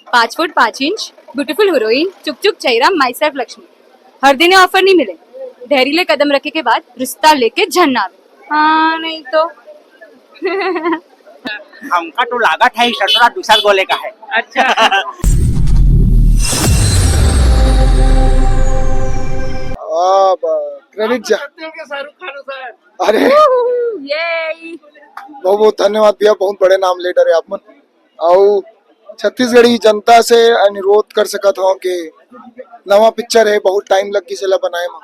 5 foot 5 inch, beautiful heroine, चुक चुक चेहरा, माई सेल्फ लक्ष्मी। हर दिन ऑफर नहीं मिले, धैर्य कदम रखे के बाद रिश्ता लेके झन्ना। हाँ नहीं तो हमका तो लागत है ससुरा दूसरा गोले का है। अच्छा क्रेडिट जा शाहरुख खान सर अरे ये बहुत बहुत धन्यवाद भैया, बहुत बड़े नाम लीडर है आप मन। और छत्तीसगढ़ी जनता से अनुरोध कर सकत हो कि नवा पिक्चर है, बहुत टाइम लग की चला बनाए में,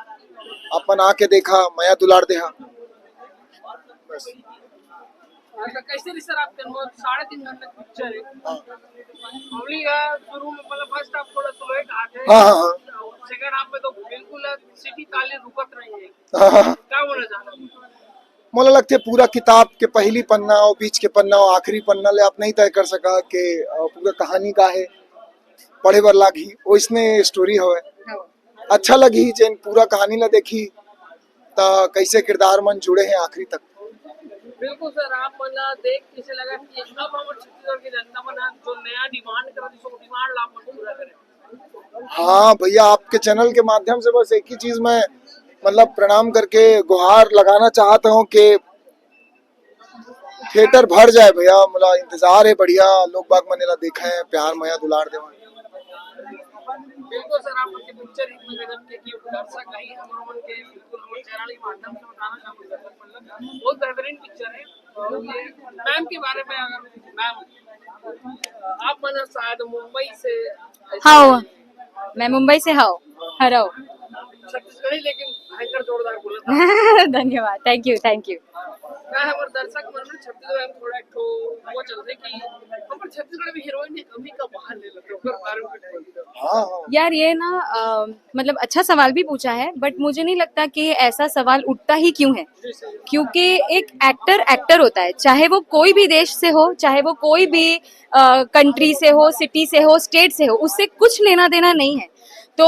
अपन आके देखा, मया दुलार देहा बस। कैसे सर आपके 3.5 घंटे पिक्चर है ओनली शुरू में मतलब फर्स्ट हाफ थोड़ा स्लो है घाट है। हाँ हाँ हाँ सेकंड हाफ में तो बिल्कुल सिटी ताले रुकत रही है। हाँ हाँ। क्या बोलना चाहता मोला लगते पूरा किताब के पहली पन्ना और बीच के पन्ना और आखिरी पन्ना ले आप नहीं तय कर सका कि पूरा कहानी का है, पढ़े बर लागी वो इसने स्टोरी हो अच्छा लगी। जैन पूरा कहानी ला देखी तो कैसे किरदार मन जुड़े हैं आखिरी तक। बिल्कुल सर, आप मतलब देख कैसे लगा कि अब हम छत्तीसगढ़ की जनता बना जो नया डिमांड कर रही है डिमांड आप पूरा करें। हाँ भैया, आपके चैनल के माध्यम से बस एक ही चीज मैं मतलब प्रणाम करके गुहार लगाना चाहता हूँ कि थिएटर भर जाए भैया। मतलब इंतजार है बढ़िया, लोग बाग मनेला देखा है, प्यार मया दुलार देवा। बिल्कुल सर, आप उनकी पिक्चर इतनी गजब के कि दर्शक आई हम लोगों के बिल्कुल हमारे चैनल के माध्यम से बताना चाहूंगा मतलब बहुत बेहतरीन पिक्चर है। और ये मैम के बारे में अगर मैम आप मन शायद मुंबई से हाँ मैं मुंबई से हाँ हराओ छत्तीसगढ़ी लेकिन भयंकर जोरदार बोला धन्यवाद, थैंक यू थैंक यू। क्या है और दर्शक मन में छत्तीसगढ़ में थोड़ा तो वो चल रही कि हम पर छत्तीसगढ़ में हीरोइन ने कमी का बाहर ले लेते ओकर बारे में कुछ बोल दो। हाँ हाँ यार ये ना मतलब अच्छा सवाल भी पूछा है, बट मुझे नहीं लगता कि ऐसा सवाल उठता ही क्यों है, क्योंकि एक एक्टर एक्टर होता है, चाहे वो कोई भी देश से हो, चाहे वो कोई भी कंट्री से हो, सिटी से हो, स्टेट से हो, उससे कुछ लेना देना नहीं है। तो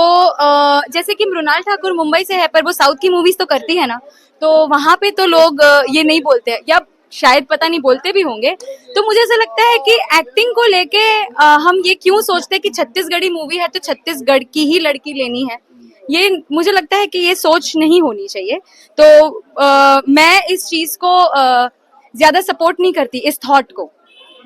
जैसे कि मृणाल ठाकुर मुंबई से है पर वो साउथ की मूवीज तो करती है ना, तो वहां पे तो लोग ये नहीं बोलते हैं, या शायद पता नहीं बोलते भी होंगे। तो मुझे ऐसा लगता है कि एक्टिंग को लेके हम ये क्यों सोचते हैं कि छत्तीसगढ़ी मूवी है तो छत्तीसगढ़ की ही लड़की लेनी है, ये मुझे लगता है कि ये सोच नहीं होनी चाहिए। तो मैं इस चीज को ज्यादा सपोर्ट नहीं करती, इस थॉट को।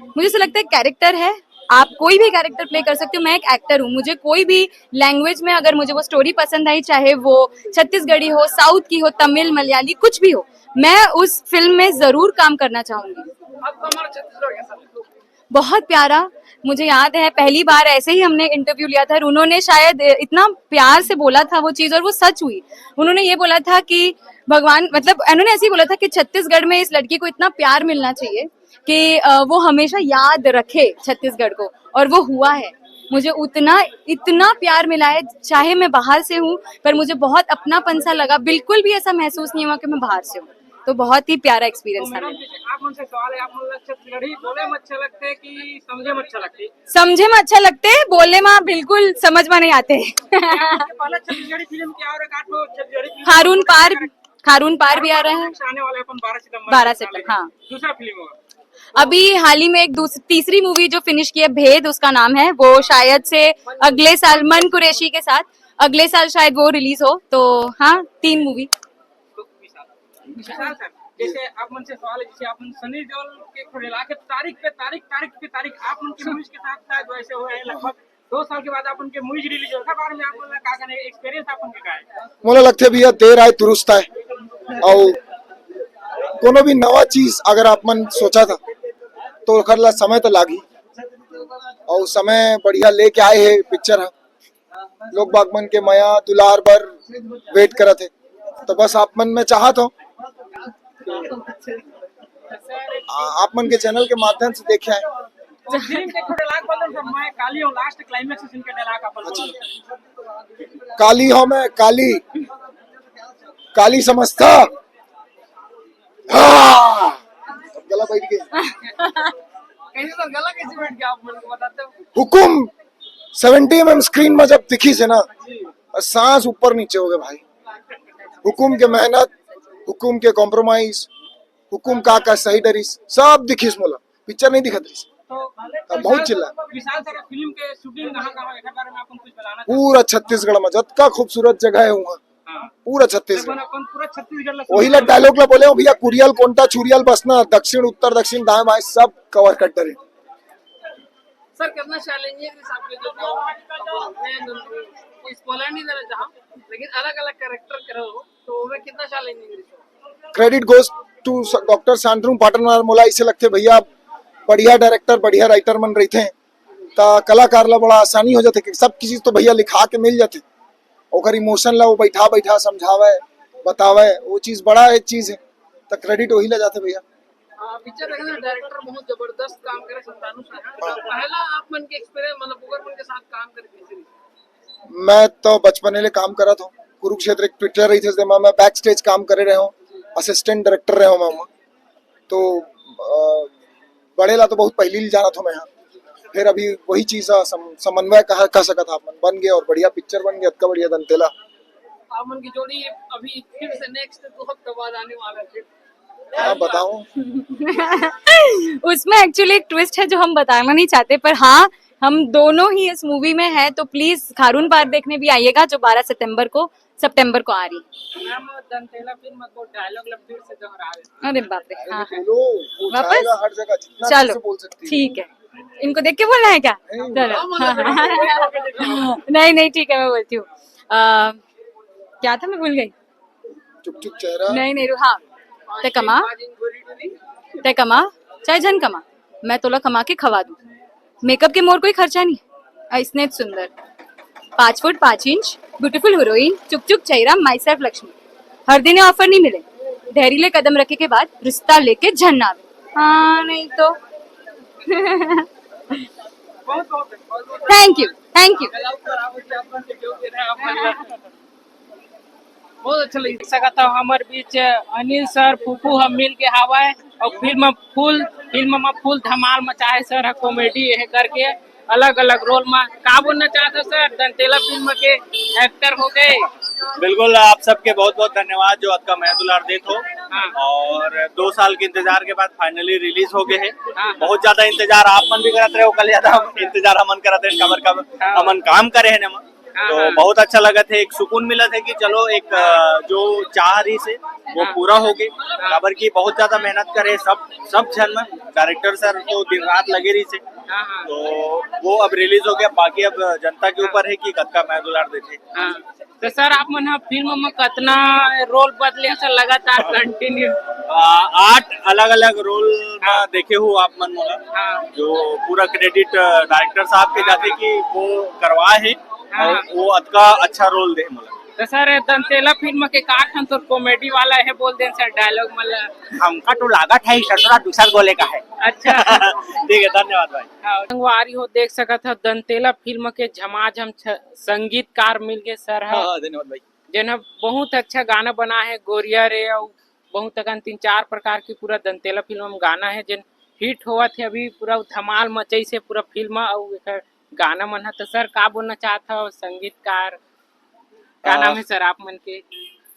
मुझे ऐसा लगता है कैरेक्टर है, आप कोई भी कैरेक्टर प्ले कर सकते हो। मैं एक एक्टर हूँ, मुझे कोई भी लैंग्वेज में अगर मुझे वो स्टोरी पसंद आई, चाहे वो छत्तीसगढ़ी हो, साउथ की हो, तमिल, मलयाली, कुछ भी हो, मैं उस फिल्म में जरूर काम करना चाहूंगी। अब हमारा छत्तीसगढ़ कैसा लगा? बहुत प्यारा। मुझे याद है पहली बार ऐसे ही हमने इंटरव्यू लिया था और उन्होंने शायद इतना प्यार से बोला था वो चीज, और वो सच हुई। उन्होंने ये बोला था कि भगवान, मतलब उन्होंने ऐसे ही बोला था कि छत्तीसगढ़ में इस लड़की को इतना प्यार मिलना चाहिए कि वो हमेशा याद रखे छत्तीसगढ़ को, और वो हुआ है। मुझे उतना इतना प्यार मिला है, चाहे मैं बाहर से हूँ पर मुझे बहुत अपनापन सा लगा, बिल्कुल भी ऐसा महसूस नहीं हुआ कि मैं बाहर से हूँ। तो बहुत ही प्यारा एक्सपीरियंस था मैडम मेरा। जैसे आप मुझसे सवाल है, आप मतलब छत्तीसगढ़ी बोले में अच्छा लगते हैं कि समझे में अच्छा लगते हैं? समझे में अच्छा लगते हैं, बोलने में बिल्कुल समझ में नहीं आते पहले छत्तीसगढ़ी फिल्म क्या और काटो छत्तीसगढ़ी फिल्म खारून पार भी आ रहा है, आने वाले अपन 12 सितंबर 12 सितंबर। हाँ, दूसरा फिल्म होगा। अभी हाल ही में एक तीसरी मूवी जो फिनिश की है, भेद उसका नाम है, वो शायद से अगले साल मन कुरैशी के साथ अगले साल शायद वो रिलीज हो। तो हाँ, 3 मूवी। तो विशाल सर, जैसे आप मन से सवाल है, जैसे आप मन सनी देओल के खुलेला के तारीख पे तारीख आप उनकी मूवीज के साथ शायद वैसे हुए हैं लगभग 2 साल के बाद आप उनके मूवीज रिलीज हो बारे में आप बोलना का करने एक्सपीरियंस आप उनके का है? मोला लगते भैया देर आए दुरुस्त है। और कोनो भी नवा चीज अगर आप मन सोचा था तो कर ला समय तो लागी, और समय बढ़िया लेके आए है पिक्चर है। लोग बागमन के मया दुलार बर वेट करत है, तो बस आप मन में चाहत हो आप मन के चैनल के माध्यम से देखे आए। तो फिल्म के खुलेला बोल दो मैं काली और लास्ट क्लाइमेक्स सीन के डायलॉग अपन काली हो मैं काली समझता हाँ! गला बैठ गया। कैसे सर गला कैसे बैठ गया आप मुझे बताते हो? हुकुम 70 mm स्क्रीन में जब दिखी से ना, सांस ऊपर नीचे हो गए भाई। हुकुम के मेहनत, हुकुम के कॉम्प्रोमाइज, हुकुम का सही डरिस सब दिखिस। मोला पिक्चर नहीं दिखत रही। तो बहुत चिल्ला। विशाल सर फिल्म के शूटिंग कहाँ है बारे में अपन कुछ बताना पूरा छत्तीसगढ़ में जतका खूबसूरत जगह है वहाँ हाँ पूरा छत्तीसगढ़ अपन पूरा छत्तीसगढ़ वही ला डायलॉग ला बोले हो भैया कुरियल कोंटा चुरियल बसना दक्षिण उत्तर दक्षिण दाएं बाएं सब कवर कर डरे। सर कितना चैलेंजिंग है इस आपके जो मैं कोई स्पॉइलर नहीं देना चाहा लेकिन अलग अलग कैरेक्टर करो तो वो कितना चैलेंजिंग है। Credit goes to doctor Sandru Patanwar मोला इसे लगते भैया बढ़िया डायरेक्टर बढ़िया राइटर मन रही थे ता कलाकार ला बड़ा आसानी हो जाते कि सब चीज तो भैया लिखा के मिल जाते ओकर इमोशन ला वो बैठा बैठा समझावे बतावे वो चीज बड़ा एक चीज है तो क्रेडिट वही ला जाते भैया। पिक्चर देखने में डायरेक्टर बहुत जबरदस्त काम करे संतानु सर पहला आप मन के एक्सपीरियंस मतलब उगर मन के साथ काम करे कैसे। मैं तो बचपन ले काम करा था कुरुक्षेत्र एक पिक्चर रही थी मैं बैक स्टेज काम करे रहे हूँ असिस्टेंट डायरेक्टर रहे हूँ मैं तो बड़े ला तो बहुत पहले ही जाना था मैं यहाँ फिर अभी वही चीज समन्वय कह सका था अपन बन गए और बढ़िया पिक्चर बन गया इतना बढ़िया दंतेला। आप मन की जोड़ी अभी फिर से नेक्स्ट 2 हफ्ते बाद आने वाला है। हाँ बताओ। उसमें एक्चुअली एक ट्विस्ट है जो हम बताना नहीं चाहते पर हाँ हम दोनों ही इस मूवी में हैं तो प्लीज खारून पार देखने भी आइएगा जो 12 सितंबर को आ रही। मैम दंतेला फिल्म को डायलॉग फिर से दोहरा रहे अरे बाप रे हाँ बोलो वो वापस? जाएगा हर जगह जितना चलो, अच्छे से बोल सकती है। ठीक है इनको देख के बोलना है क्या चलो नहीं ठीक है मैं बोलती हूँ क्या था मैं भूल गई। चुप चुप चेहरा नहीं हाँ ते कमा चाहे जन कमा मैं तोला कमा के खवा दूं मेकअप के मोर कोई खर्चा नहीं इसने सुंदर 5 फुट 5 इंच ब्यूटीफुल हीरोइन चुक चुक चेहरा माई सेल्फ लक्ष्मी हर दिन ऑफर नहीं मिले धैर्य कदम रखे के बाद रिश्ता लेके झन आवे हाँ नहीं तो थैंक यू बहुत अच्छा लग सका था हमारे बीच अनिल सर फूफू हम मिल के हवा है और फिल्म में फुल धमाल मचाए सर है कॉमेडी है करके अलग अलग रोल में का बोलना चाहते सर दंतेला फिल्म के एक्टर हो गए। बिल्कुल आप सबके बहुत बहुत धन्यवाद जो आपका मैं दुलार देत हो हाँ। और 2 साल के इंतजार के बाद फाइनली रिलीज हो गए हैं। हाँ। बहुत ज्यादा इंतजार आप मन भी करते रहे कल ज्यादा इंतजार हमन करते हैं कबर हाँ। हमन काम करे है ना हाँ, तो हाँ। बहुत अच्छा लगा था एक सुकून मिला था कि चलो एक जो चाह रही से वो हाँ। पूरा हो गई खबर की बहुत ज्यादा मेहनत करे सब जन डायरेक्टर सर तो दिन रात लगे रही से हाँ, हाँ। तो वो अब रिलीज हो गया बाकी अब जनता के ऊपर है कि कद का मैं दुलार देते। हाँ। तो सर आप मन फिल्म में कितना रोल बदले सर लगातार कंटिन्यू 8 अलग अलग रोल में देखे हो आप मन मोला हाँ। जो पूरा क्रेडिट डायरेक्टर साहब के जाते कि वो करवाए है हाँ। और वो अतका अच्छा रोल दे मोला। तो सर दंतेला फिल्म के काठ हम तो कॉमेडी वाला है बोल दें सर डायलॉग मतलब हमका तो लागत है ससुरा दूसर गोले का है। अच्छा ठीक है धन्यवाद भाई। संगवारी हो देख सका था दंतेला फिल्म के झमाझम संगीतकार मिल गए सर है धन्यवाद भाई जिन्हें बहुत अच्छा गाना बना है गोरिया रे और बहुत अगन 3-4 प्रकार की पूरा दंतेला फिल्म में गाना है जिन हिट हुआ थे अभी पूरा धमाल मचई से पूरा फिल्म और गाना मन है तो सर का बोलना चाहता हो संगीतकार क्या नाम है सर आप मन के।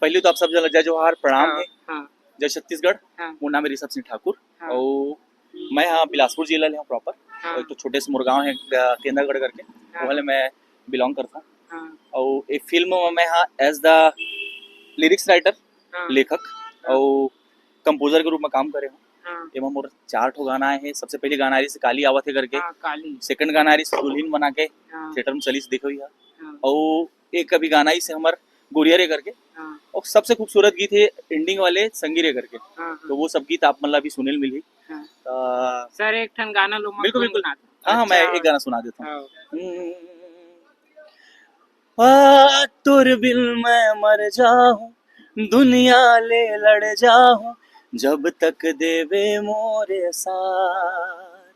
पहले तो आप सब जन जय जोहार प्रणाम हाँ, है हाँ, जय छत्तीसगढ़। हाँ, मोर नाम है ऋषभ सिंह ठाकुर हाँ। और मैं यहाँ बिलासपुर जिला ले हूँ प्रॉपर हाँ। और एक तो छोटे से मुरगांव है केंद्रगढ़ करके हाँ। वहाँ मैं बिलोंग करता हूँ हाँ, और एक फिल्म में मैं यहाँ एज द लिरिक्स राइटर हाँ, लेखक और कंपोजर के रूप में काम करे हूँ। हाँ, एमा मोर 4 ठो गाना है। सबसे पहले गाना आ रही से काली आवत है करके, हाँ, काली, सेकंड गाना आ रही से दुल्हन बना के हाँ, थिएटर में चली से देखो है हाँ, और एक अभी गाना ही से हमार गोरियरे करके हाँ, और सबसे खूबसूरत गीत है एंडिंग वाले संगीरे करके। हाँ, तो वो सब गीत आप मतलब अभी सुनील मिली। हाँ। हाँ सर एक ठन गाना लो बिल्कुल बिल्कुल हाँ मैं एक गाना सुना देता हूँ। तुर बिल मैं मर जाऊं दुनिया ले लड़ जाऊं जब तक देवे मोरे साथ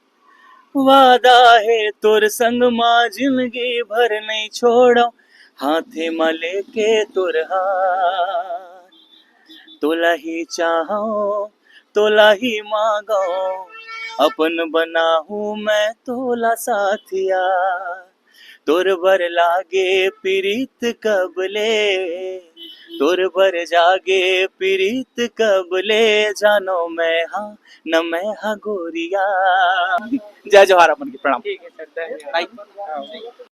वादा है तुर संग माँ जिंदगी भर नहीं छोड़ो हाथे में लेके तुर हाथ तोला ही चाहो तोला ही मांगो अपन बनाहू मैं तोला साथिया तोर बर लागे प्रीत कबले तोर भर जागे प्रीत कब ले जानो मैं हाँ न मैं हाँ गोरिया। जय जवाहर अपन की प्रणाम। ठीक है सर, धन्यवाद। Thank you.